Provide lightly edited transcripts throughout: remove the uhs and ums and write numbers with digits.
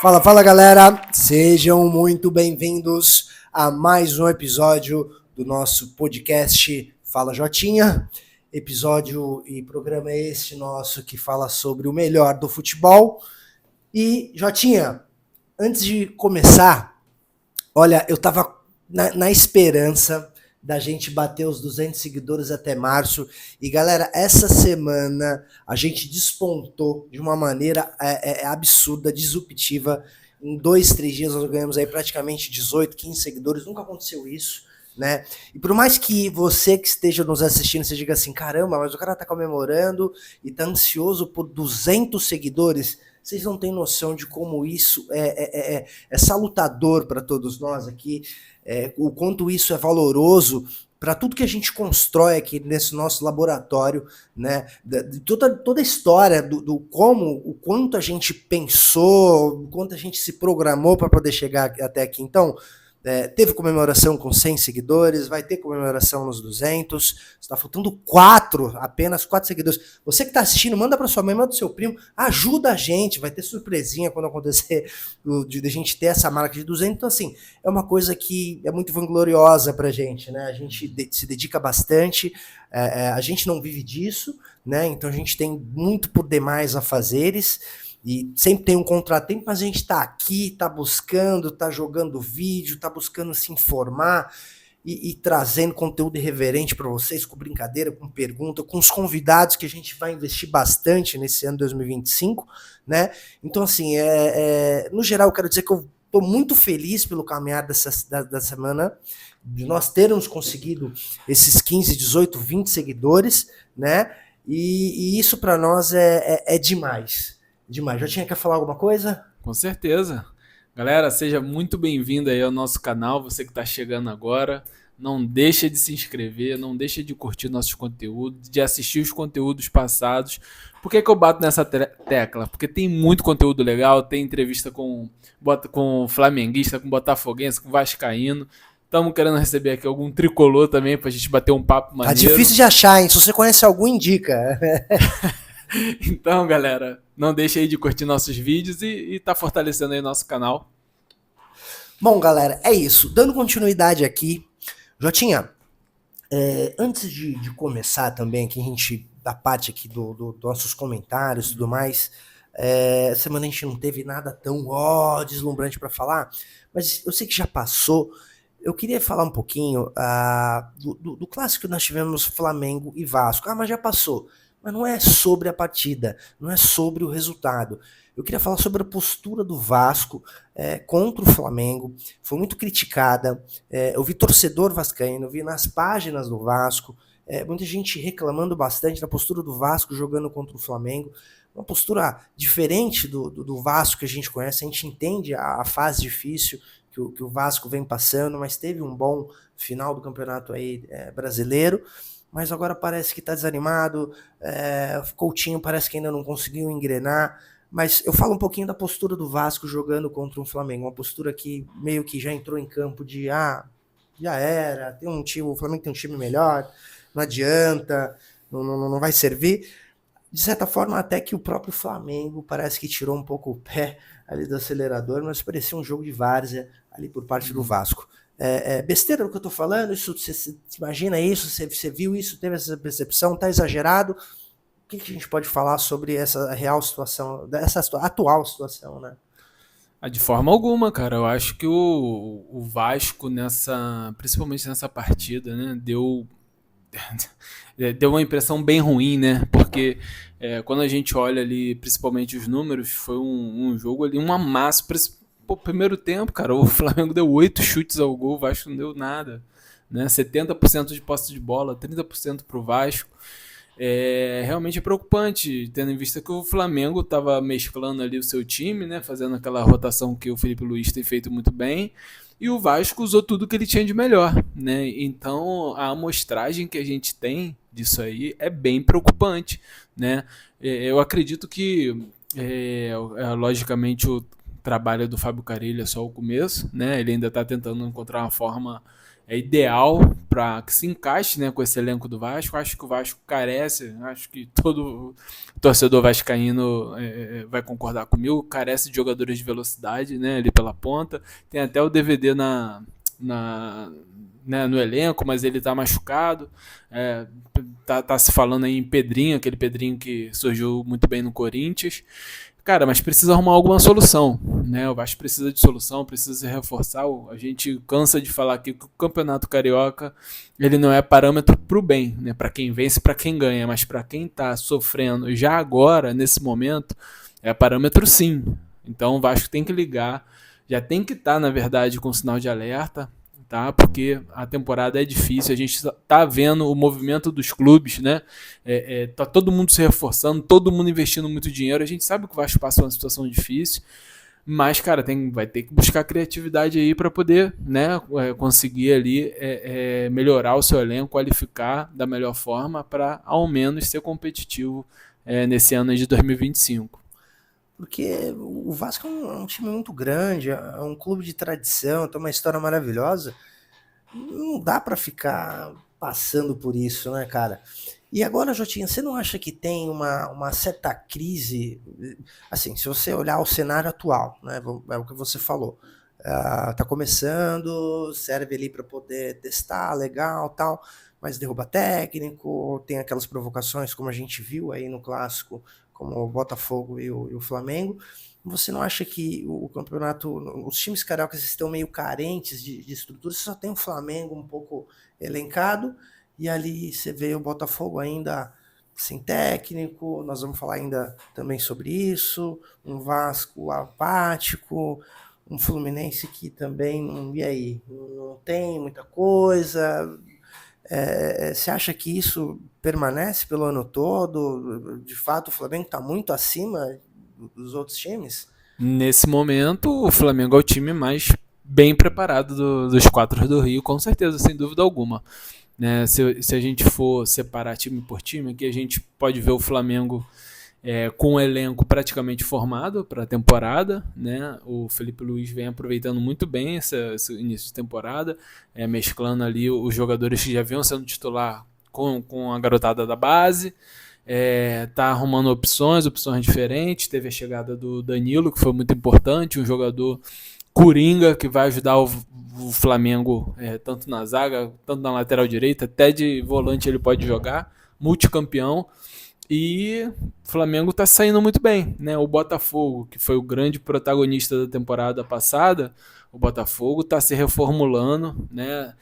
Fala, fala galera, sejam muito bem-vindos a mais um episódio do nosso podcast Fala Jotinha. Episódio e programa este nosso que fala sobre o melhor do futebol. E Jotinha, antes de começar, olha, eu tava na esperança da gente bater os 200 seguidores até março. E galera, essa semana a gente despontou de uma maneira absurda, disruptiva. Em 2, 3 dias nós ganhamos aí praticamente 18, 15 seguidores. Nunca aconteceu isso, né? E por mais que você que esteja nos assistindo, você diga assim, caramba, mas o cara tá comemorando e tá ansioso por 200 seguidores, vocês não têm noção de como isso é salutador para todos nós aqui, o quanto isso é valoroso para tudo que a gente constrói aqui nesse nosso laboratório, né? De toda a história do como, o quanto a gente pensou, o quanto a gente se programou para poder chegar até aqui. Então, teve comemoração com 100 seguidores, vai ter comemoração nos 200, está faltando apenas 4 seguidores. Você que está assistindo, manda para sua mãe, manda para o seu primo, ajuda a gente, vai ter surpresinha quando acontecer de a gente ter essa marca de 200. Então, assim, é uma coisa que é muito vangloriosa para a gente, né? A gente se dedica bastante, a gente não vive disso, né? Então a gente tem muito por demais afazeres, e sempre tem um contratempo, mas a gente está aqui, está buscando, está jogando vídeo, está buscando se informar e trazendo conteúdo irreverente para vocês, com brincadeira, com pergunta, com os convidados que a gente vai investir bastante nesse ano 2025, né? Então, assim, no geral, eu quero dizer que eu estou muito feliz pelo caminhar da semana, de nós termos conseguido esses 15, 18, 20 seguidores, né? E isso para nós é demais. Demais. Já tinha que falar alguma coisa? Com certeza. Galera, seja muito bem-vindo aí ao nosso canal, você que está chegando agora. Não deixa de se inscrever, não deixa de curtir nossos conteúdos, de assistir os conteúdos passados. Por que eu bato nessa tecla? Porque tem muito conteúdo legal, tem entrevista com flamenguista, com botafoguense, com vascaíno. Estamos querendo receber aqui algum tricolor também para a gente bater um papo maneiro. Tá difícil de achar, hein? Se você conhece algum, indica. Então, galera, não deixe aí de curtir nossos vídeos e tá fortalecendo aí nosso canal. Bom, galera, é isso. Dando continuidade aqui, Jotinha, antes de começar também, aqui a gente, da parte aqui dos nossos comentários e tudo mais, semana a gente não teve nada tão deslumbrante para falar, mas eu sei que já passou. Eu queria falar um pouquinho do clássico que nós tivemos, Flamengo e Vasco. Mas já passou. Mas não é sobre a partida, não é sobre o resultado. Eu queria falar sobre a postura do Vasco contra o Flamengo. Foi muito criticada. Eu vi torcedor vascaíno, eu vi nas páginas do Vasco, muita gente reclamando bastante da postura do Vasco jogando contra o Flamengo. Uma postura diferente do Vasco que a gente conhece. A gente entende a fase difícil que o Vasco vem passando, mas teve um bom final do campeonato aí, brasileiro. Mas agora parece que está desanimado, Coutinho parece que ainda não conseguiu engrenar, mas eu falo um pouquinho da postura do Vasco jogando contra um Flamengo, uma postura que meio que já entrou em campo de, já era, tem um time, o Flamengo tem um time melhor, não adianta, não vai servir. De certa forma, até que o próprio Flamengo parece que tirou um pouco o pé ali do acelerador, mas parecia um jogo de várzea ali por parte do Vasco. Besteira o que eu tô falando? Isso, você imagina isso? Você viu isso? Teve essa percepção? Tá exagerado? O que a gente pode falar sobre essa real situação, essa atual situação, né? De forma alguma, cara. Eu acho que o Vasco, principalmente nessa partida, né, deu uma impressão bem ruim, né? Porque quando a gente olha ali, principalmente os números, foi um jogo ali, um amasso. Primeiro tempo, cara, o Flamengo deu 8 chutes ao gol, o Vasco não deu nada, né? 70% de posse de bola, 30% pro Vasco. Realmente é preocupante, tendo em vista que o Flamengo estava mesclando ali o seu time, né? Fazendo aquela rotação que o Felipe Luiz tem feito muito bem, e o Vasco usou tudo que ele tinha de melhor, né? Então a amostragem que a gente tem disso aí é bem preocupante, né? Eu acredito que logicamente o trabalho do Fábio Carille é só o começo, né? Ele ainda está tentando encontrar uma forma ideal para que se encaixe, né, com esse elenco do Vasco. Acho que o Vasco carece, acho que todo torcedor vascaíno vai concordar comigo, carece de jogadores de velocidade, né, ali pela ponta. Tem até o DVD né, no elenco, mas ele está machucado. Tá se falando aí em Pedrinho, aquele Pedrinho que surgiu muito bem no Corinthians. Cara, mas precisa arrumar alguma solução, né? O Vasco precisa de solução, precisa se reforçar. A gente cansa de falar aqui que o Campeonato Carioca ele não é parâmetro para o bem, né? Para quem vence, para quem ganha, mas para quem está sofrendo já agora, nesse momento, é parâmetro sim. Então o Vasco tem que ligar, já tem que estar, na verdade, com sinal de alerta, tá? Porque a temporada é difícil, a gente tá vendo o movimento dos clubes, né? Tá todo mundo se reforçando, todo mundo investindo muito dinheiro, a gente sabe que o Vasco passa uma situação difícil, mas, cara, vai ter que buscar criatividade aí para poder, né, conseguir ali melhorar o seu elenco, qualificar da melhor forma para ao menos ser competitivo nesse ano de 2025. Porque o Vasco é um time muito grande, é um clube de tradição, tem uma história maravilhosa. Não dá para ficar passando por isso, né, cara? E agora, Jotinha, você não acha que tem uma certa crise? Assim, se você olhar o cenário atual, né, é o que você falou. Tá começando, serve ali para poder testar, legal, tal, mas derruba técnico, tem aquelas provocações como a gente viu aí no clássico, como o Botafogo e o Flamengo. Você não acha que o campeonato, os times cariocas estão meio carentes de estrutura? Você só tem o Flamengo um pouco elencado, e ali você vê o Botafogo ainda sem técnico, nós vamos falar ainda também sobre isso, um Vasco apático, um Fluminense que também, e aí, não tem muita coisa. Você acha que isso permanece pelo ano todo? De fato, o Flamengo está muito acima dos outros times? Nesse momento, o Flamengo é o time mais bem preparado dos quatro do Rio, com certeza, sem dúvida alguma. Né? Se a gente for separar time por time, aqui a gente pode ver o Flamengo com um elenco praticamente formado para a temporada, né? O Felipe Luiz vem aproveitando muito bem esse início de temporada, mesclando ali os jogadores que já vinham sendo titular com a garotada da base, tá arrumando opções diferentes. Teve a chegada do Danilo, que foi muito importante, um jogador coringa que vai ajudar o Flamengo tanto na zaga, tanto na lateral direita, até de volante ele pode jogar, multicampeão. E o Flamengo está saindo muito bem, né? O Botafogo, que foi o grande protagonista da temporada passada, o Botafogo está se reformulando, né?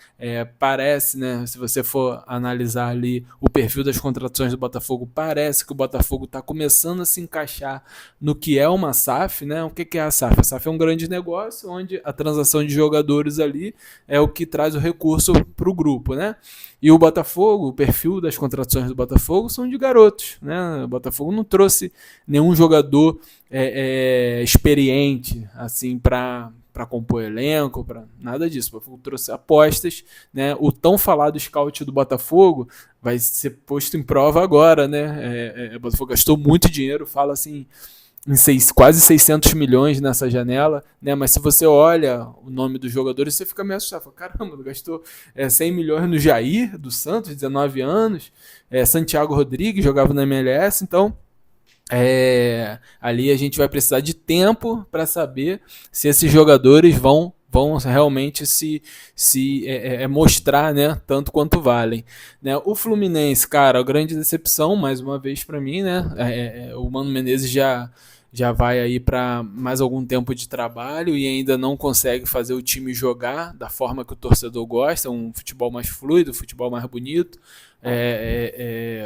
Parece, né? Se você for analisar ali o perfil das contratações do Botafogo, parece que o Botafogo está começando a se encaixar no que é uma SAF, né? O que é a SAF? A SAF é um grande negócio onde a transação de jogadores ali é o que traz o recurso para o grupo, né? E o Botafogo, o perfil das contratações do Botafogo são de garotos, né? O Botafogo não trouxe nenhum jogador experiente assim para compor elenco, para nada disso. O Botafogo trouxe apostas, né? O tão falado scout do Botafogo vai ser posto em prova agora, né? O Botafogo gastou muito dinheiro, fala assim em quase 600 milhões nessa janela, né? Mas se você olha o nome dos jogadores, você fica meio assustado. Fala, caramba, gastou 100 milhões no Jair, do Santos, 19 anos, Santiago Rodrigues jogava na MLS, então ali a gente vai precisar de tempo para saber se esses jogadores vão realmente se mostrar, né, tanto quanto valem, né? O Fluminense, cara, a grande decepção mais uma vez para mim, né? O Mano Menezes já vai aí para mais algum tempo de trabalho e ainda não consegue fazer o time jogar da forma que o torcedor gosta, um futebol mais fluido, um futebol mais bonito,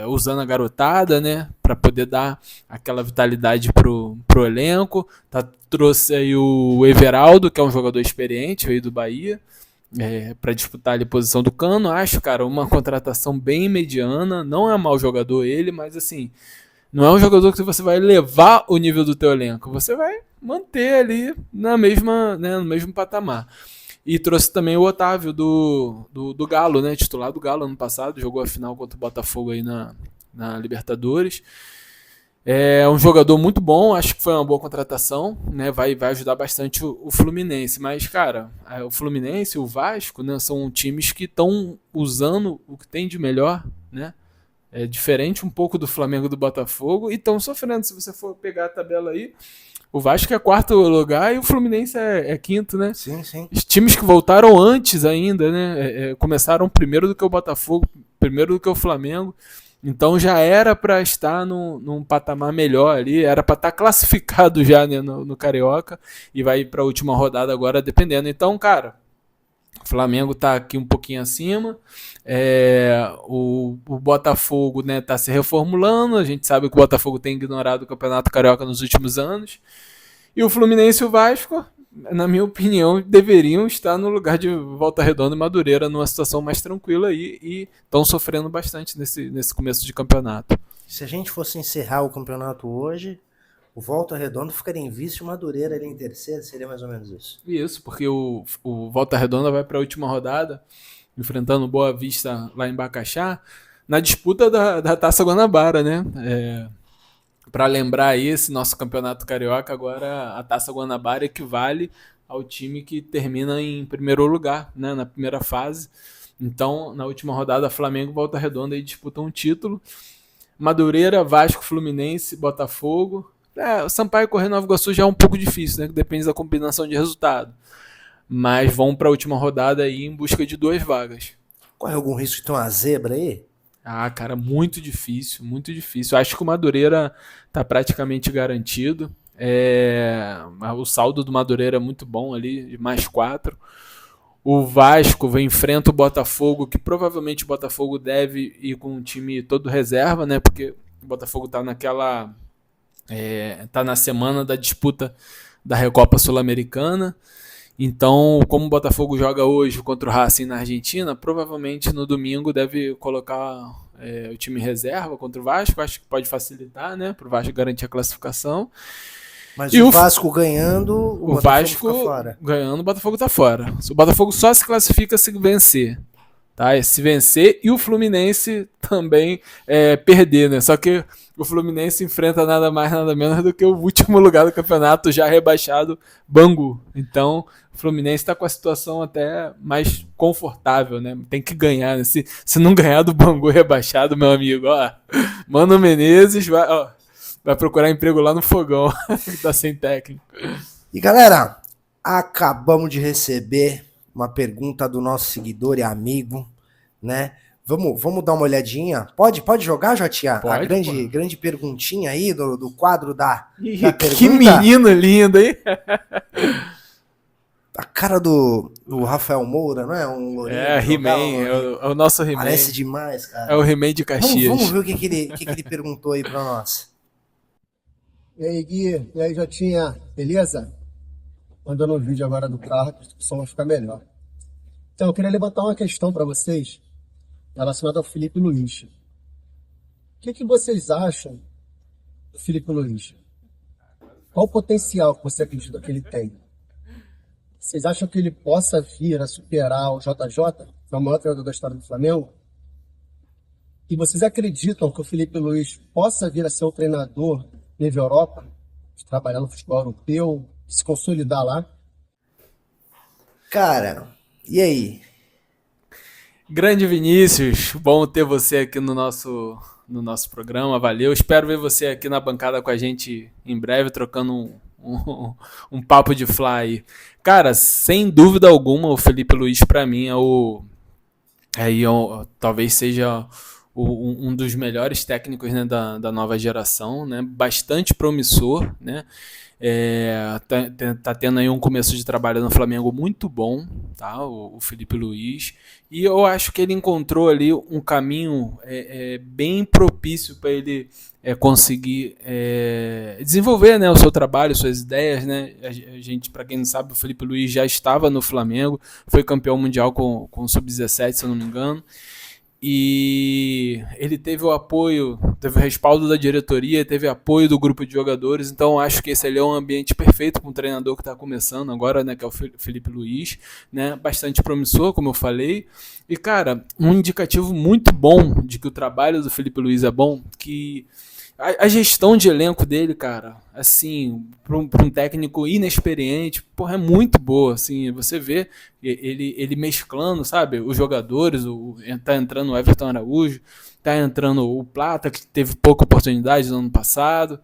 usando a garotada, né, para poder dar aquela vitalidade pro elenco. Trouxe aí o Everaldo, que é um jogador experiente, veio do Bahia, para disputar ali a posição do Cano. Acho, cara, uma contratação bem mediana, não é mau jogador ele, mas assim, não é um jogador que você vai levar o nível do teu elenco, você vai manter ali na mesma, né, no mesmo patamar. E trouxe também o Otávio do Galo, né, titular do Galo ano passado, jogou a final contra o Botafogo aí na Libertadores. É um jogador muito bom, acho que foi uma boa contratação, né? Vai ajudar bastante o Fluminense. Mas, cara, o Fluminense e o Vasco, né, são times que estão usando o que tem de melhor, né? É diferente um pouco do Flamengo e do Botafogo e estão sofrendo. Se você for pegar a tabela aí, o Vasco é quarto lugar e o Fluminense é quinto, né? Sim, sim. Os times que voltaram antes ainda, né? Começaram primeiro do que o Botafogo, primeiro do que o Flamengo. Então já era para estar num patamar melhor ali, era para estar classificado já, né, no Carioca, e vai para a última rodada agora, dependendo. Então, cara, o Flamengo está aqui um pouquinho acima, o Botafogo, né, tá se reformulando, a gente sabe que o Botafogo tem ignorado o Campeonato Carioca nos últimos anos, e o Fluminense e o Vasco, na minha opinião, deveriam estar no lugar de Volta Redonda e Madureira numa situação mais tranquila aí, e estão sofrendo bastante nesse começo de campeonato. Se a gente fosse encerrar o campeonato hoje, o Volta Redonda ficaria em vice e o Madureira ali em terceiro, seria mais ou menos isso. Isso, porque o Volta Redonda vai para a última rodada, enfrentando o Boa Vista lá em Bacaxá, na disputa da Taça Guanabara, né? Para lembrar aí, esse nosso campeonato carioca, agora a Taça Guanabara equivale ao time que termina em primeiro lugar, né, na primeira fase. Então, na última rodada, Flamengo e Volta Redonda aí disputam um título. Madureira, Vasco, Fluminense, Botafogo. O Sampaio Corrêa e Nova Iguaçu já é um pouco difícil, né, que depende da combinação de resultado. Mas vão para a última rodada aí em busca de 2 vagas. Corre algum risco de ter uma zebra aí? Cara, muito difícil, muito difícil. Acho que o Madureira está praticamente garantido. O saldo do Madureira é muito bom ali, de mais 4. O Vasco enfrenta o Botafogo, que provavelmente o Botafogo deve ir com um time todo reserva, né? Porque o Botafogo está tá na semana da disputa da Recopa Sul-Americana. Então, como o Botafogo joga hoje contra o Racing na Argentina, provavelmente no domingo deve colocar o time reserva contra o Vasco. Acho que pode facilitar, né, para o Vasco garantir a classificação. Mas o Vasco ganhando, o Vasco fica fora. Ganhando, o Botafogo está fora. O Botafogo só se classifica se vencer. Tá? Se vencer e o Fluminense também perder, né? Só que o Fluminense enfrenta nada mais, nada menos do que o último lugar do campeonato, já rebaixado, Bangu. Então, o Fluminense está com a situação até mais confortável, né? Tem que ganhar, né? Se não ganhar do Bangu rebaixado, meu amigo, Mano Menezes vai procurar emprego lá no Fogão, que tá sem técnico. E galera, acabamos de receber uma pergunta do nosso seguidor e amigo, né? Vamos dar uma olhadinha? Pode jogar, Jotinha? Pode, a grande perguntinha aí do quadro da pergunta. Que menino lindo, hein? A cara do Rafael Moura, não é? He-Man, é o nosso He-Man. Parece demais, cara. É o He-Man de Caxias. Vamos ver o que ele perguntou aí pra nós. E aí, Gui? E aí, Jotinha? Beleza? Mandando um vídeo agora do carro, que o som vai ficar melhor. Então, eu queria levantar uma questão para vocês relacionada ao Felipe Luiz. O que vocês acham do Felipe Luiz? Qual o potencial que você acredita que ele tem? Vocês acham que ele possa vir a superar o JJ, que é o maior treinador da história do Flamengo? E vocês acreditam que o Felipe Luiz possa vir a ser um treinador nível Europa, trabalhar no futebol europeu, se consolidar lá? Cara, e aí? Grande Vinícius, bom ter você aqui no nosso programa, valeu. Espero ver você aqui na bancada com a gente em breve, trocando um papo de fly. Cara, sem dúvida alguma, o Felipe Luiz para mim talvez seja um dos melhores técnicos, né, da nova geração, né, bastante promissor, né, tá tendo aí um começo de trabalho no Flamengo muito bom, tá, o Felipe Luiz, e eu acho que ele encontrou ali um caminho bem propício para ele conseguir desenvolver, né, o seu trabalho, suas ideias, né. A gente, para quem não sabe, o Felipe Luiz já estava no Flamengo, foi campeão mundial com o Sub-17, se eu não me engano. E ele teve o apoio, teve o respaldo da diretoria, teve apoio do grupo de jogadores, então acho que esse ali é um ambiente perfeito para um treinador que está começando agora, né, que é o Felipe Luiz, né, bastante promissor, como eu falei, e cara, um indicativo muito bom de que o trabalho do Felipe Luiz é bom, que A gestão de elenco dele, cara, assim, para um técnico inexperiente, porra, é muito boa, assim, você vê ele mesclando, sabe, os jogadores, tá entrando o Everton Araújo, tá entrando o Plata, que teve pouca oportunidade no ano passado,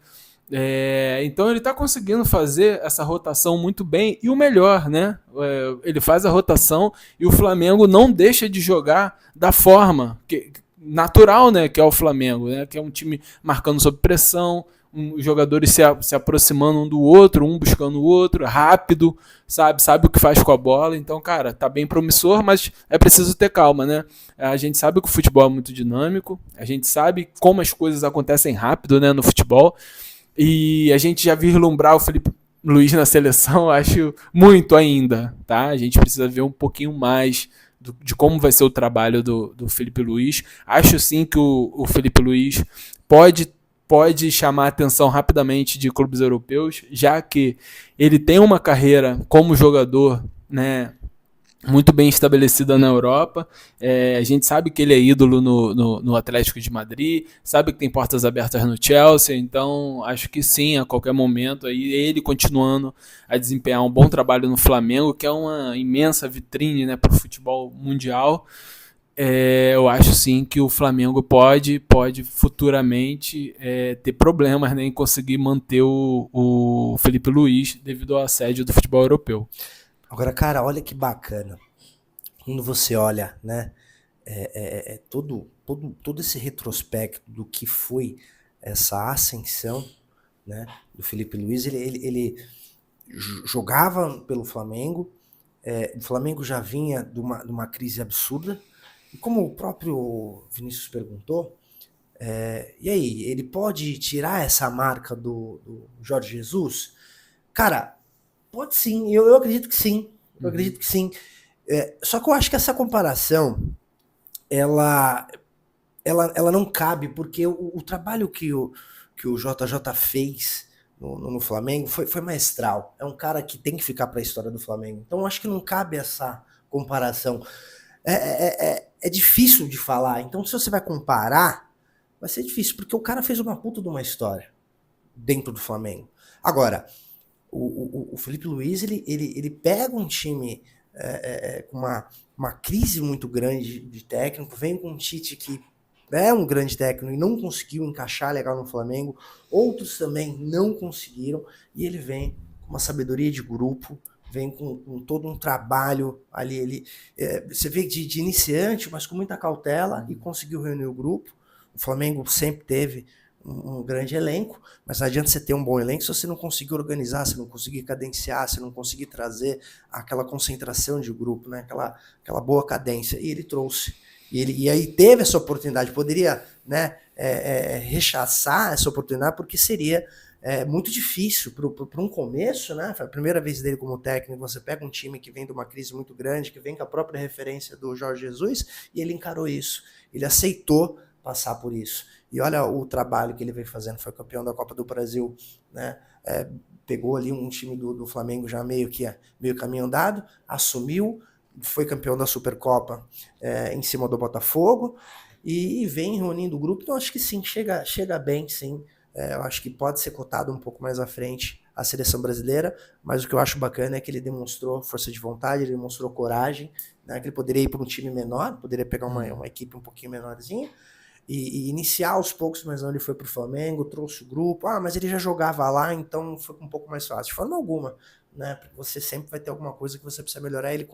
então ele está conseguindo fazer essa rotação muito bem, e o melhor, né? Ele faz a rotação e o Flamengo não deixa de jogar da forma natural, né? Que é o Flamengo, né? Que é um time marcando sob pressão, os jogadores se aproximando um do outro, um buscando o outro, rápido, sabe o que faz com a bola. Então, cara, tá bem promissor, mas é preciso ter calma, né? A gente sabe que o futebol é muito dinâmico, a gente sabe como as coisas acontecem rápido, né, no futebol. E a gente já vislumbrar o Felipe Luiz na seleção, acho muito ainda, tá? A gente precisa ver um pouquinho mais de como vai ser o trabalho do Felipe Luiz. Acho sim que o Felipe Luiz pode chamar a atenção rapidamente de clubes europeus, já que ele tem uma carreira como jogador, né, muito bem estabelecida na Europa. A gente sabe que ele é ídolo no Atlético de Madrid, sabe que tem portas abertas no Chelsea, então acho que sim, a qualquer momento, aí ele continuando a desempenhar um bom trabalho no Flamengo, que é uma imensa vitrine, né, para o futebol mundial. Eu acho sim que o Flamengo pode futuramente ter problemas, né, em conseguir manter o Felipe Luiz devido ao assédio do futebol europeu. Agora, cara, olha que bacana. Quando você olha, né, todo esse retrospecto do que foi essa ascensão, né, do Felipe Luiz, ele jogava pelo Flamengo, o Flamengo já vinha de uma crise absurda, e como o próprio Vinícius perguntou, e aí, ele pode tirar essa marca do Jorge Jesus? Cara, pode sim, eu acredito que sim. Eu acredito que sim. Só que eu acho que essa comparação, ela não cabe, porque o trabalho que o JJ fez no Flamengo foi maestral. É um cara que tem que ficar para a história do Flamengo. Então eu acho que não cabe essa comparação. É difícil de falar. Então se você vai comparar, vai ser difícil, porque o cara fez uma puta de uma história dentro do Flamengo. Agora, o Felipe Luiz, ele pega um time com uma crise muito grande de técnico, vem com um Tite que é um grande técnico e não conseguiu encaixar legal no Flamengo, outros também não conseguiram, e ele vem com uma sabedoria de grupo, vem com todo um trabalho ali, você vê de iniciante, mas com muita cautela, e conseguiu reunir o grupo. O Flamengo sempre teve um grande elenco, mas não adianta você ter um bom elenco se você não conseguir organizar, se não conseguir cadenciar, se não conseguir trazer aquela concentração de grupo, né? aquela boa cadência. E ele trouxe. E aí teve essa oportunidade, poderia, né, rechaçar essa oportunidade, porque seria muito difícil para um começo, né? Foi a primeira vez dele como técnico. Você pega um time que vem de uma crise muito grande, que vem com a própria referência do Jorge Jesus, e ele encarou isso. Ele aceitou passar por isso. E olha o trabalho que ele vem fazendo, foi campeão da Copa do Brasil, né? Pegou ali um time do Flamengo já meio caminho andado, assumiu, foi campeão da Supercopa em cima do Botafogo, e vem reunindo o grupo. Então acho que sim, chega bem, sim. Eu acho que pode ser cotado um pouco mais à frente a seleção brasileira, mas o que eu acho bacana é que ele demonstrou força de vontade, ele demonstrou coragem, né? Que ele poderia ir para um time menor, poderia pegar uma equipe um pouquinho menorzinha, e iniciar aos poucos, mas não, ele foi pro Flamengo, trouxe o grupo, mas ele já jogava lá, então foi um pouco mais fácil. De forma alguma, né? Porque você sempre vai ter alguma coisa que você precisa melhorar. Ele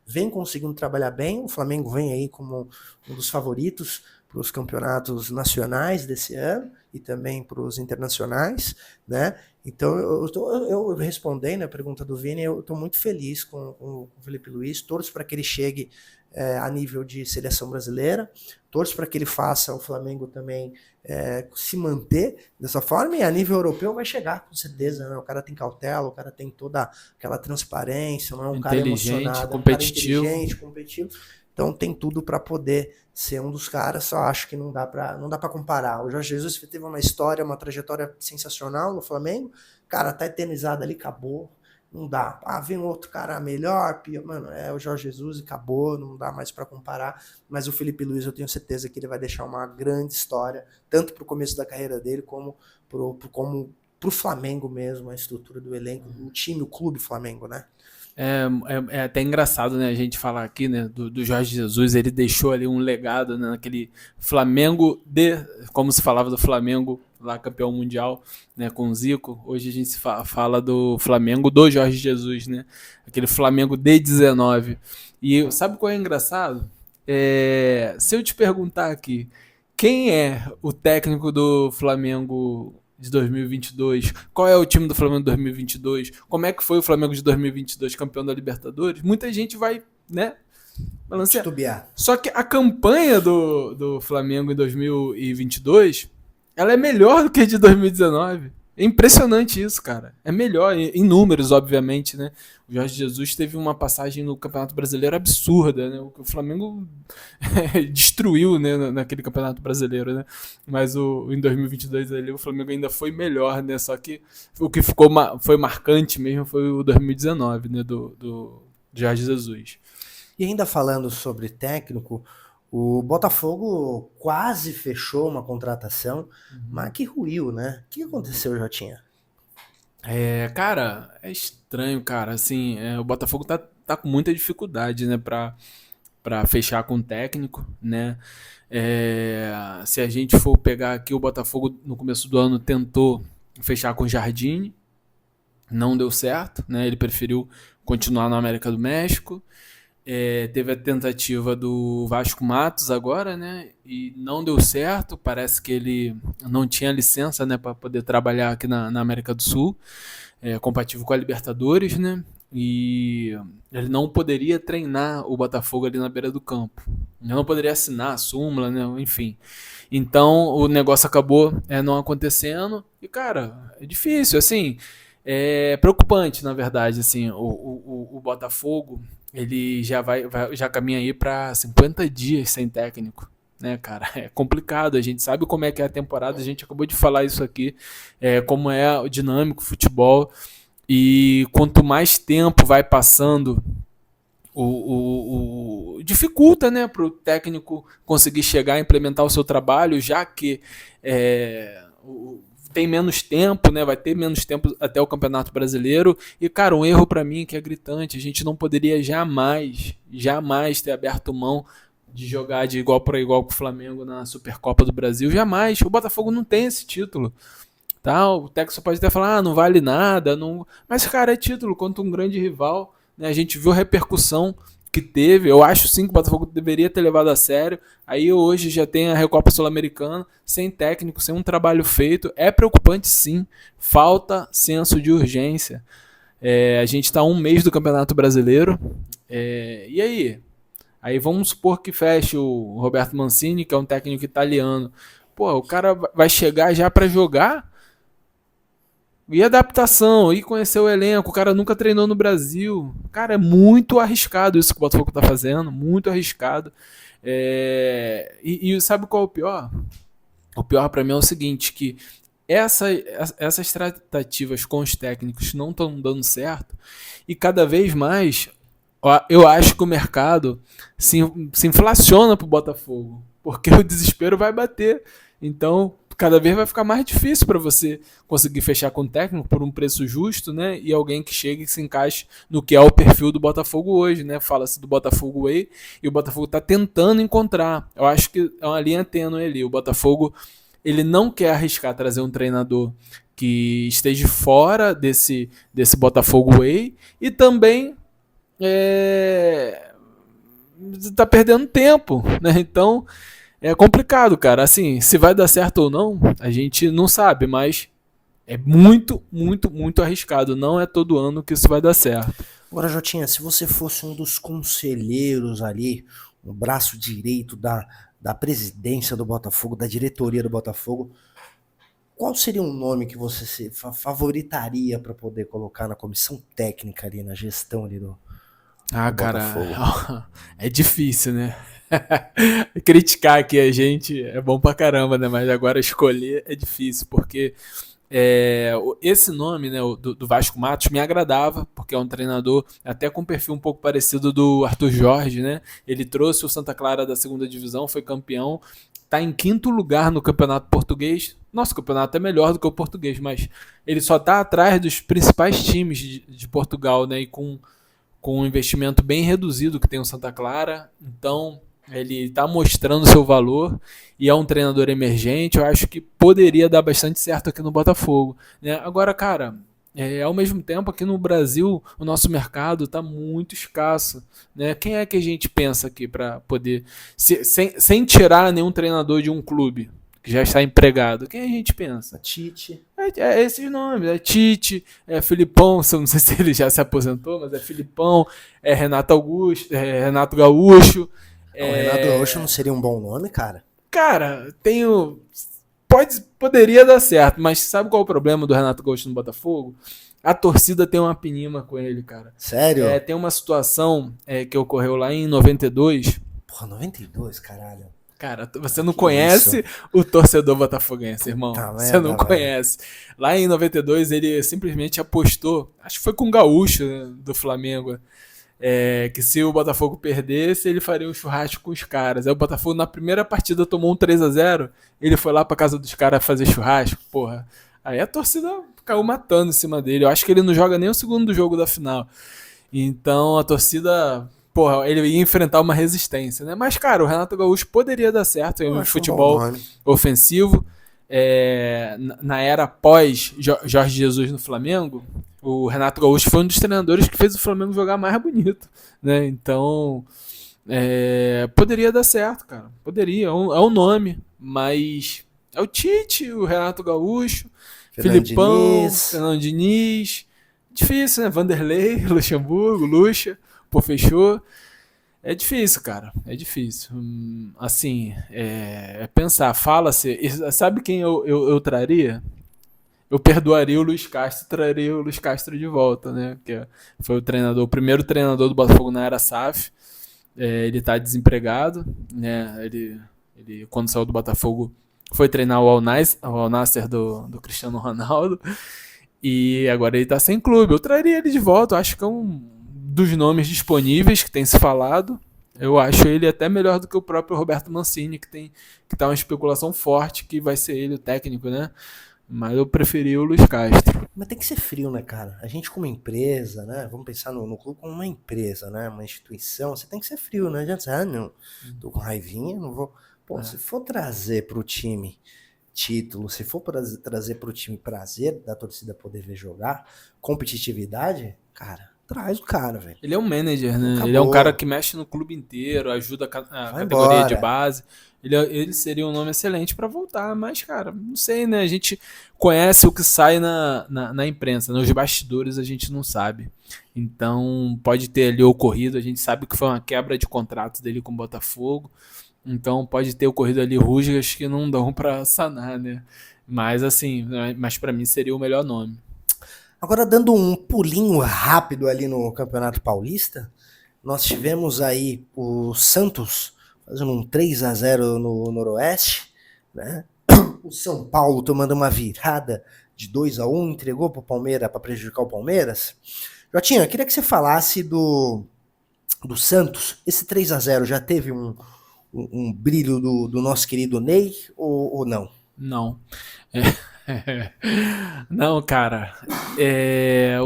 vem conseguindo trabalhar bem. O Flamengo vem aí como um dos favoritos para os campeonatos nacionais desse ano e também para os internacionais, né? Então eu respondendo a pergunta do Vini, eu estou muito feliz com o Felipe Luiz, torço para que ele chegue a nível de seleção brasileira, torço para que ele faça o Flamengo também se manter dessa forma, e a nível europeu vai chegar, com certeza, né? O cara tem cautela, o cara tem toda aquela transparência, não é um cara emocionado, competitivo. É um cara inteligente, competitivo. Então tem tudo para poder ser um dos caras. Só acho que não dá para comparar. O Jorge Jesus teve uma história, uma trajetória sensacional no Flamengo. Cara, tá eternizado ali, acabou. Não dá. Vem um outro cara melhor, pior. Mano, é o Jorge Jesus e acabou, não dá mais pra comparar. Mas o Felipe Luiz, eu tenho certeza que ele vai deixar uma grande história, tanto pro começo da carreira dele, como pro Flamengo mesmo, a estrutura do elenco, o time, o clube Flamengo, né? É até engraçado, né, a gente falar aqui, né, do Jorge Jesus. Ele deixou ali um legado, né, naquele Flamengo como se falava do Flamengo lá, campeão mundial, né, com o Zico. Hoje a gente fala do Flamengo do Jorge Jesus, né, aquele Flamengo de 19. E sabe qual é engraçado? Se eu te perguntar aqui, quem é o técnico do Flamengo de 2022? Qual é o time do Flamengo de 2022? Como é que foi o Flamengo de 2022, campeão da Libertadores? Muita gente vai, né, balancear. Titubear. Só que a campanha do Flamengo em 2022, ela é melhor do que a de 2019. É impressionante isso, cara. É melhor em números, obviamente, né? O Jorge Jesus teve uma passagem no Campeonato Brasileiro absurda, né? O Flamengo destruiu, né, naquele Campeonato Brasileiro, né? Mas em 2022 ali, o Flamengo ainda foi melhor, né? Só que o que foi marcante mesmo foi o 2019, né? Do Jorge Jesus. E ainda falando sobre técnico, o Botafogo quase fechou uma contratação, mas que ruiu, né? O que aconteceu, Jotinha? Cara, é estranho, cara. Assim, o Botafogo tá com muita dificuldade, né, pra fechar com o técnico, né? Se a gente for pegar aqui, o Botafogo no começo do ano tentou fechar com o Jardine, não deu certo, né? Ele preferiu continuar na América do México. Teve a tentativa do Vasco Matos agora, né? E não deu certo. Parece que ele não tinha licença, né, para poder trabalhar aqui na América do Sul, compatível com a Libertadores, né? E ele não poderia treinar o Botafogo ali na beira do campo. Ele não poderia assinar a súmula, né? Enfim. Então o negócio acabou não acontecendo. E, cara, é difícil, assim. É preocupante, na verdade, assim, o Botafogo. Ele já caminha aí para 50 dias sem técnico, né, cara? É complicado, a gente sabe como é que é a temporada, a gente acabou de falar isso aqui, como é o dinâmico futebol, e quanto mais tempo vai passando, dificulta, né, para o técnico conseguir chegar a implementar o seu trabalho, já que tem menos tempo, né? Vai ter menos tempo até o Campeonato Brasileiro. E, cara, um erro para mim que é gritante. A gente não poderia jamais ter aberto mão de jogar de igual para igual com o Flamengo na Supercopa do Brasil. Jamais. O Botafogo não tem esse título. Tá? O técnico só pode até falar, não vale nada. Não... Mas, cara, é título contra um grande rival. Né? A gente viu a repercussão que teve. Eu acho sim que o Botafogo deveria ter levado a sério. Aí hoje já tem a Recopa Sul-Americana, sem técnico, sem um trabalho feito. É preocupante sim, falta senso de urgência. A gente está a um mês do Campeonato Brasileiro. E aí? Aí vamos supor que feche o Roberto Mancini, que é um técnico italiano. Pô, o cara vai chegar já para jogar? E adaptação, e conhecer o elenco, o cara nunca treinou no Brasil. Cara, é muito arriscado isso que o Botafogo tá fazendo, muito arriscado. E sabe qual é o pior? O pior para mim é o seguinte, que essas tratativas com os técnicos não estão dando certo, e cada vez mais eu acho que o mercado se inflaciona pro Botafogo, porque o desespero vai bater. Então, cada vez vai ficar mais difícil para você conseguir fechar com o técnico por um preço justo, né? E alguém que chegue e se encaixe no que é o perfil do Botafogo hoje, né? Fala-se do Botafogo Way e o Botafogo está tentando encontrar. Eu acho que é uma linha tênue ali. O Botafogo, ele não quer arriscar trazer um treinador que esteja fora desse Botafogo Way e também está perdendo tempo, né? Então é complicado, cara. Assim, se vai dar certo ou não, a gente não sabe, mas é muito, muito, muito arriscado. Não é todo ano que isso vai dar certo. Agora, Jotinha, se você fosse um dos conselheiros ali, o braço direito da presidência do Botafogo, da diretoria do Botafogo, qual seria um nome que você favoritaria para poder colocar na comissão técnica ali, na gestão ali do Botafogo? Cara, é difícil, né? Criticar aqui a gente é bom pra caramba, né? Mas agora escolher é difícil, porque esse nome, né, do Vasco Matos, me agradava, porque é um treinador até com um perfil um pouco parecido do Arthur Jorge, né? Ele trouxe o Santa Clara da segunda divisão, foi campeão, está em 5º lugar no campeonato português. Nosso campeonato é melhor do que o português, mas ele só está atrás dos principais times de Portugal, né? E com um investimento bem reduzido que tem o Santa Clara. Então, ele está mostrando seu valor e é um treinador emergente. Eu acho que poderia dar bastante certo aqui no Botafogo, né? Agora, cara, ao mesmo tempo, aqui no Brasil, o nosso mercado está muito escasso, né? Quem é que a gente pensa aqui para poder, sem tirar nenhum treinador de um clube que já está empregado, quem a gente pensa? Tite. Esses nomes, Tite, Filipão, não sei se ele já se aposentou, mas é Filipão, Renato Augusto, Renato Gaúcho. O Renato Gaúcho não seria um bom nome, cara? Cara, poderia dar certo, mas sabe qual é o problema do Renato Gaúcho no Botafogo? A torcida tem uma pinima com ele, cara. Sério? Tem uma situação que ocorreu lá em 92. Porra, 92, caralho. Cara, você não conhece o torcedor botafoguense, irmão. Você não conhece. Lá em 92, ele simplesmente apostou, acho que foi com o Gaúcho, né, do Flamengo, que se o Botafogo perdesse, ele faria um churrasco com os caras. Aí o Botafogo, na primeira partida, tomou um 3-0, ele foi lá pra casa dos caras fazer churrasco, porra. Aí a torcida caiu matando em cima dele. Eu acho que ele não joga nem o segundo jogo da final. Então a torcida... Porra, ele ia enfrentar uma resistência, né? Mas, cara, o Renato Gaúcho poderia dar certo em um futebol ofensivo. Na era pós Jorge Jesus no Flamengo, o Renato Gaúcho foi um dos treinadores que fez o Flamengo jogar mais bonito, né? Então, poderia dar certo, cara. Poderia, é um nome, mas é o Tite, o Renato Gaúcho, Filipão, Fernando Diniz. Difícil, né? Vanderlei, Luxemburgo, Lucha. Pô, fechou. É difícil, cara. É difícil. Assim, pensar, fala-se. Sabe quem eu traria? Eu perdoaria o Luiz Castro e traria o Luiz Castro de volta, né? Que foi o primeiro treinador do Botafogo na era SAF. Ele tá desempregado, né? Ele, quando saiu do Botafogo, foi treinar o Al-Nassr do Cristiano Ronaldo. E agora ele tá sem clube. Eu traria ele de volta. Eu acho que é dos nomes disponíveis que tem se falado, eu acho ele até melhor do que o próprio Roberto Mancini, que tá uma especulação forte que vai ser ele o técnico, né? Mas eu preferi o Luiz Castro. Mas tem que ser frio, né, cara? A gente como empresa, né? Vamos pensar no clube como uma empresa, né? Uma instituição, você tem que ser frio, né? Já dizer, não, tô com raivinha, não vou... Pô, se for trazer pro time título, se for trazer pro time prazer da torcida poder ver jogar, competitividade, cara... Traz o cara, velho. Ele é um manager, né? Acabou. Ele é um cara que mexe no clube inteiro, ajuda a categoria de base. Ele seria um nome excelente pra voltar, mas, cara, não sei, né? A gente conhece o que sai na imprensa, nos bastidores a gente não sabe. Então, pode ter ali ocorrido, a gente sabe que foi uma quebra de contrato dele com o Botafogo. Então, pode ter ocorrido ali rusgas que não dão pra sanar, né? Mas, assim, pra mim seria o melhor nome. Agora, dando um pulinho rápido ali no Campeonato Paulista, nós tivemos aí o Santos fazendo um 3-0 no Noroeste, né? O São Paulo tomando uma virada de 2-1, entregou para o Palmeiras para prejudicar o Palmeiras. Jotinha, eu queria que você falasse do Santos. Esse 3-0 já teve um brilho do nosso querido Ney ou não? Não. Não, cara.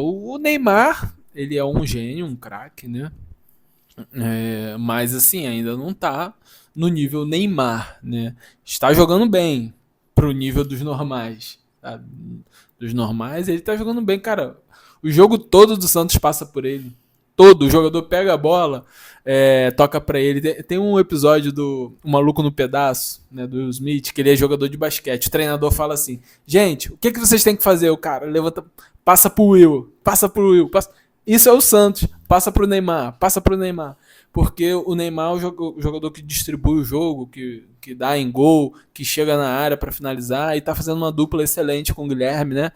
O Neymar, ele é um gênio, um craque, né? Mas assim, ainda não tá no nível Neymar, né? Está jogando bem pro nível dos normais, tá? Dos normais, ele tá jogando bem, cara. O jogo todo do Santos passa por ele. Todo, o jogador pega a bola, toca pra ele. Tem um episódio do O Maluco no Pedaço, né, do Will Smith, que ele é jogador de basquete. O treinador fala assim, gente, o que vocês têm que fazer? O cara levanta, passa pro Will. Isso é o Santos, passa pro Neymar. Porque o Neymar é o jogador que distribui o jogo, que dá em gol, que chega na área pra finalizar, e tá fazendo uma dupla excelente com o Guilherme, né?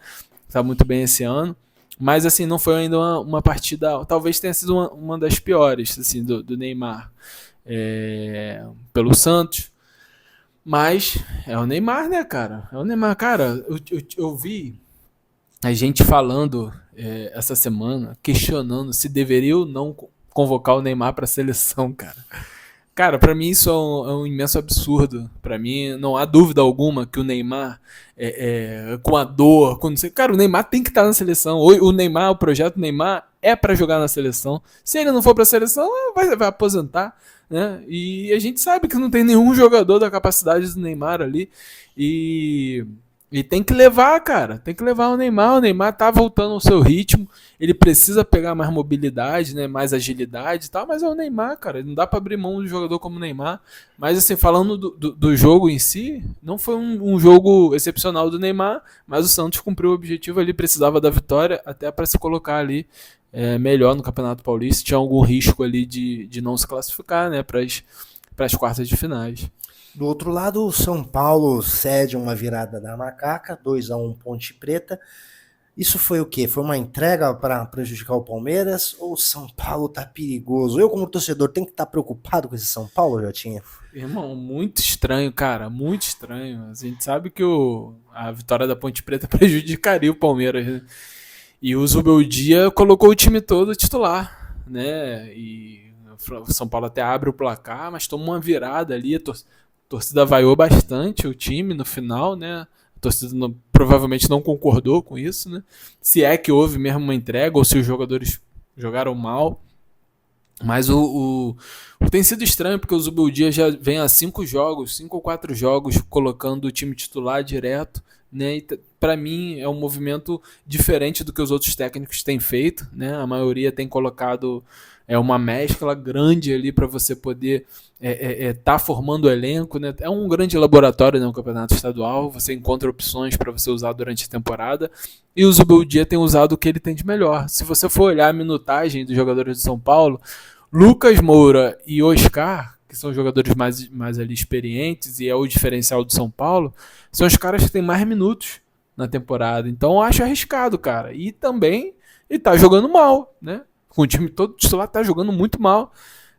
Tá muito bem esse ano. Mas, assim, não foi ainda uma partida... Talvez tenha sido uma das piores, assim, do Neymar pelo Santos. Mas é o Neymar, né, cara? É o Neymar. Cara, eu vi a gente falando essa semana, questionando se deveria ou não convocar o Neymar para a seleção, cara. Cara, pra mim isso é um imenso absurdo. Pra mim não há dúvida alguma que o Neymar, com a dor, com não sei, cara, o Neymar tem que estar na seleção. O Neymar, o projeto Neymar é pra jogar na seleção. Se ele não for pra seleção, vai aposentar, né? E a gente sabe que não tem nenhum jogador da capacidade do Neymar ali. E tem que levar, cara. Tem que levar o Neymar. O Neymar tá voltando ao seu ritmo. Ele precisa pegar mais mobilidade, né? Mais agilidade e tal. Mas é o Neymar, cara. Não dá pra abrir mão de um jogador como o Neymar. Mas, assim, falando do jogo em si, não foi um jogo excepcional do Neymar. Mas o Santos cumpriu o objetivo ali. Precisava da vitória até para se colocar ali melhor no Campeonato Paulista. Tinha algum risco ali de não se classificar, né? Para as quartas de finais. Do outro lado, o São Paulo cede uma virada da Macaca, 2-1 Ponte Preta. Isso foi o quê? Foi uma entrega para prejudicar o Palmeiras ou o São Paulo tá perigoso? Eu, como torcedor, tenho que estar preocupado com esse São Paulo, Jotinha? Irmão, muito estranho, cara, muito estranho. A gente sabe que a vitória da Ponte Preta prejudicaria o Palmeiras, né? E o Zubeldia colocou o time todo titular, né? E o São Paulo até abre o placar, mas toma uma virada ali, a torcida vaiou bastante o time no final, né? A torcida provavelmente não concordou com isso, né? Se é que houve mesmo uma entrega ou se os jogadores jogaram mal. Mas tem sido estranho porque o Zubeldia já vem há 5 ou 4 jogos, colocando o time titular direto, né? E para mim é um movimento diferente do que os outros técnicos têm feito, né? A maioria tem colocado uma mescla grande ali para você poder tá formando o elenco, né? É um grande laboratório, né, no campeonato estadual, você encontra opções para você usar durante a temporada, e o Zubeldia tem usado o que ele tem de melhor. Se você for olhar a minutagem dos jogadores de São Paulo, Lucas Moura e Oscar, que são jogadores mais ali experientes e é o diferencial do São Paulo, são os caras que têm mais minutos na temporada. Então eu acho arriscado, cara. E também ele tá jogando mal, né? Com o time todo titular tá jogando muito mal,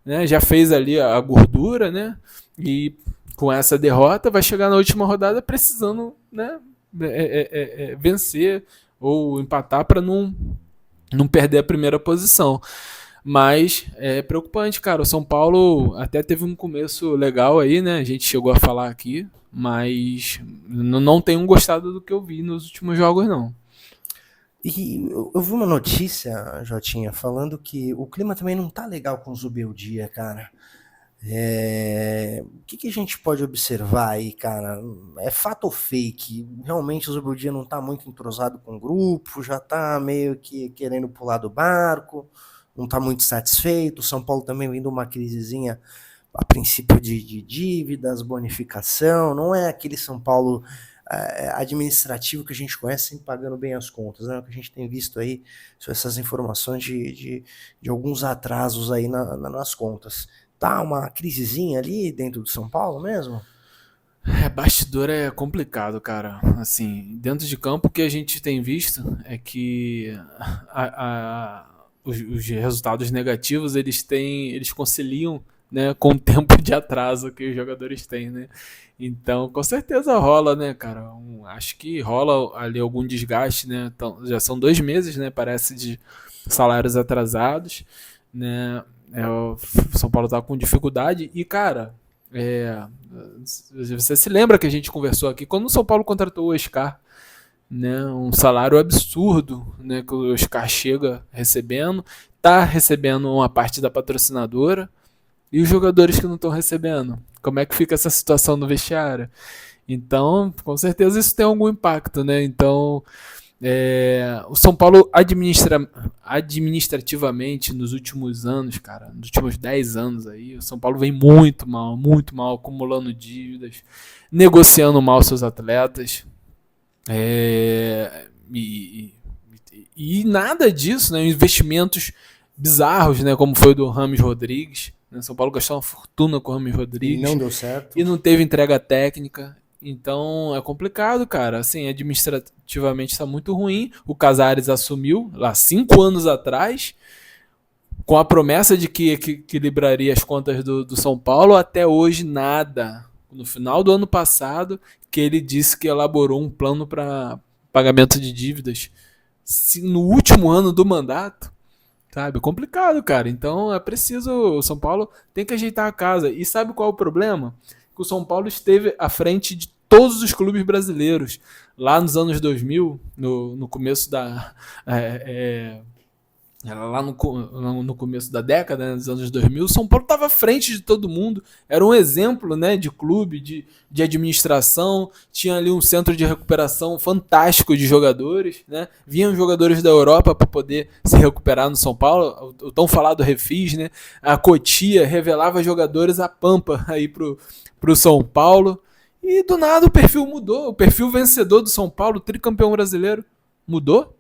né? Já fez ali a gordura, né? E com essa derrota vai chegar na última rodada precisando, né, vencer ou empatar para não perder a primeira posição. Mas é preocupante, cara. O São Paulo até teve um começo legal aí, né? A gente chegou a falar aqui, mas não tenho gostado do que eu vi nos últimos jogos, não. E eu vi uma notícia, Jotinha, falando que o clima também não tá legal com o Zubeldia, cara. O que a gente pode observar aí, cara? É fato ou fake? Realmente o Zubeldia não tá muito entrosado com o grupo, já tá meio que querendo pular do barco, não tá muito satisfeito. O São Paulo também vindo uma crisezinha a princípio de dívidas, bonificação, não é aquele São Paulo administrativo que a gente conhece, sempre pagando bem as contas, né? O que a gente tem visto aí são essas informações de alguns atrasos aí nas contas. Tá uma crisezinha ali dentro do São Paulo mesmo? Bastidor é complicado, cara. Assim, dentro de campo o que a gente tem visto é que os resultados negativos eles conciliam, né, com o tempo de atraso que os jogadores têm, né? Então, com certeza rola, né, cara? Acho que rola ali algum desgaste, né? Então, já são 2 meses, né? Parece, de salários atrasados, né? O São Paulo tá com dificuldade e, cara, você se lembra que a gente conversou aqui quando o São Paulo contratou o Oscar, né? Um salário absurdo, né? Que o Oscar chega recebendo, tá recebendo uma parte da patrocinadora. E os jogadores que não estão recebendo? Como é que fica essa situação no vestiário? Então, com certeza isso tem algum impacto, né? Então, o São Paulo administrativamente nos últimos anos, cara, nos últimos 10 anos aí, o São Paulo vem muito mal, acumulando dívidas, negociando mal seus atletas. E nada disso, né? Investimentos bizarros, né? Como foi o do Rames Rodrigues. São Paulo gastou uma fortuna com o Rames Rodrigues. E não deu certo. E não teve entrega técnica. Então é complicado, cara. Assim, administrativamente está muito ruim. O Casares assumiu lá 5 anos atrás, com a promessa de que equilibraria as contas do São Paulo. Até hoje, nada. no final do ano passado, que ele disse que elaborou um plano para pagamento de dívidas. Se no último ano do mandato, sabe? Complicado, cara. Então é preciso. O São Paulo tem que ajeitar a casa. E sabe qual é o problema? Que o São Paulo esteve à frente de todos os clubes brasileiros. Lá nos anos 2000, no começo da. Lá no começo da década, né, dos anos 2000, o São Paulo estava à frente de todo mundo, era um exemplo, né, de clube, de administração, tinha ali um centro de recuperação fantástico de jogadores, né, vinham jogadores da Europa para poder se recuperar no São Paulo, o tão falado Refis, né, a Cotia revelava jogadores a pampa aí pro São Paulo, e do nada o perfil mudou, o perfil vencedor do São Paulo, tricampeão brasileiro, mudou.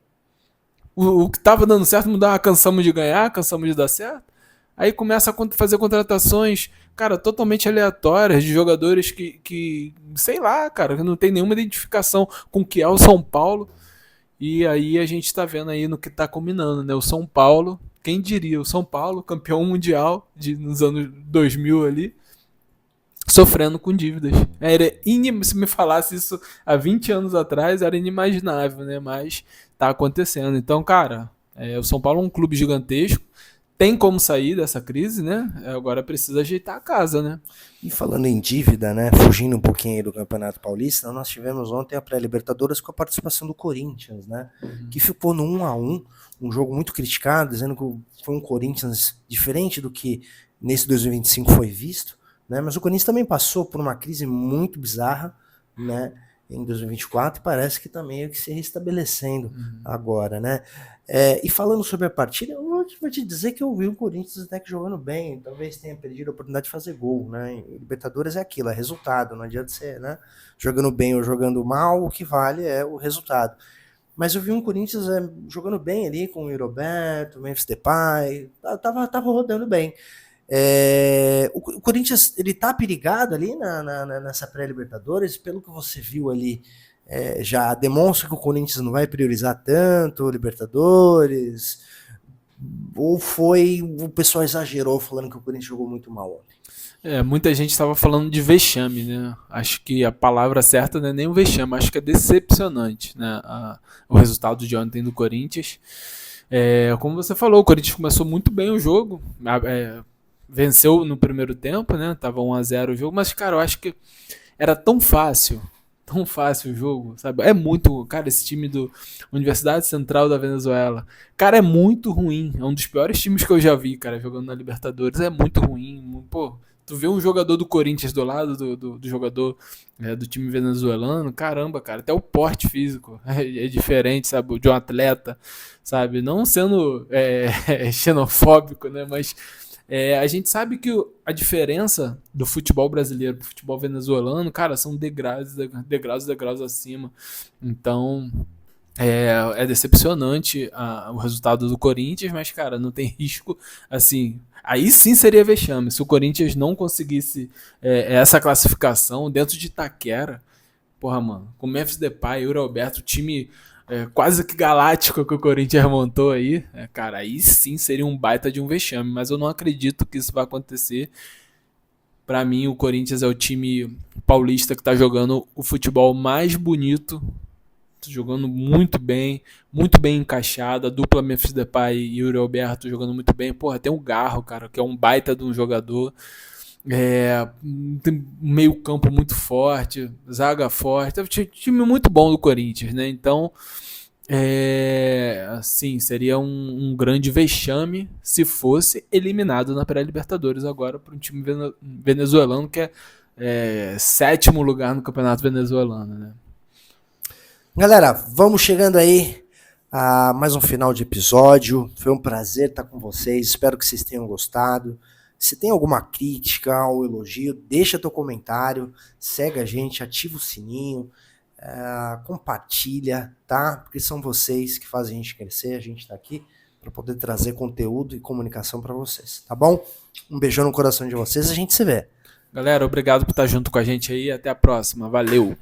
O que estava dando certo mudar, cansamos de ganhar, cansamos de dar certo. Aí começa a fazer contratações, cara, totalmente aleatórias, de jogadores que sei lá, cara, que não tem nenhuma identificação com o que é o São Paulo. E aí a gente está vendo aí no que está combinando, né? O São Paulo, quem diria, o São Paulo, campeão mundial nos anos 2000 ali, sofrendo com dívidas. Se me falasse isso há 20 anos atrás, era inimaginável, né? Mas tá acontecendo. Então, cara, o São Paulo é um clube gigantesco, tem como sair dessa crise, né? Agora precisa ajeitar a casa, né? E falando em dívida, né? Fugindo um pouquinho aí do Campeonato Paulista, nós tivemos ontem a pré-Libertadores com a participação do Corinthians, né? Que ficou no 1-1, um jogo muito criticado, dizendo que foi um Corinthians diferente do que nesse 2025 foi visto, né? Mas o Corinthians também passou por uma crise muito bizarra, né? Em 2024, e parece que está meio que se restabelecendo agora, né? E falando sobre a partida, eu vou te dizer que eu vi o Corinthians até que jogando bem, talvez tenha perdido a oportunidade de fazer gol, né? E Libertadores é aquilo, é resultado, não adianta ser, né? Jogando bem ou jogando mal, o que vale é o resultado. Mas eu vi um Corinthians jogando bem ali com o Roberto, Memphis Depay, tava rodando bem. O Corinthians, ele tá perigado ali nessa pré-Libertadores, pelo que você viu ali, já demonstra que o Corinthians não vai priorizar tanto Libertadores, ou o pessoal exagerou falando que o Corinthians jogou muito mal ontem? Muita gente estava falando de vexame, né? Acho que a palavra certa não é nem o vexame, acho que é decepcionante, né? O resultado de ontem do Corinthians. Como você falou, o Corinthians começou muito bem o jogo, venceu no primeiro tempo, né? Tava 1-0 o jogo, mas, cara, eu acho que era tão fácil o jogo, sabe? É muito, cara, esse time do Universidade Central da Venezuela, cara, é muito ruim, é um dos piores times que eu já vi, cara, jogando na Libertadores, é muito ruim, pô, tu vê um jogador do Corinthians do lado do jogador do time venezuelano, caramba, cara, até o porte físico é diferente, sabe, de um atleta, sabe, não sendo xenofóbico, né, mas a gente sabe que a diferença do futebol brasileiro pro futebol venezuelano, cara, são degraus acima. Então, é decepcionante o resultado do Corinthians, mas, cara, não tem risco, assim, aí sim seria vexame. Se o Corinthians não conseguisse essa classificação dentro de Itaquera, porra, mano, com Memphis Depay, Yuri Alberto, time quase que galáctico que o Corinthians montou aí, cara, aí sim seria um baita de um vexame, mas eu não acredito que isso vai acontecer. Pra mim, o Corinthians é o time paulista que tá jogando o futebol mais bonito, jogando muito bem encaixado, a dupla Memphis Depay e Yuri Alberto jogando muito bem. Porra, tem o Garro, cara, que é um baita de um jogador. Tem meio campo muito forte, zaga forte, time muito bom do Corinthians, né? Então, assim, seria um grande vexame se fosse eliminado na pré-Libertadores agora para um time venezuelano que é 7º lugar no campeonato venezuelano, né? Galera, vamos chegando aí a mais um final de episódio. Foi um prazer estar com vocês, espero que vocês tenham gostado. Se tem alguma crítica ou elogio, deixa teu comentário, segue a gente, ativa o sininho, compartilha, tá? Porque são vocês que fazem a gente crescer, a gente tá aqui para poder trazer conteúdo e comunicação para vocês, tá bom? Um beijão no coração de vocês, a gente se vê. Galera, obrigado por estar junto com a gente aí, até a próxima, valeu!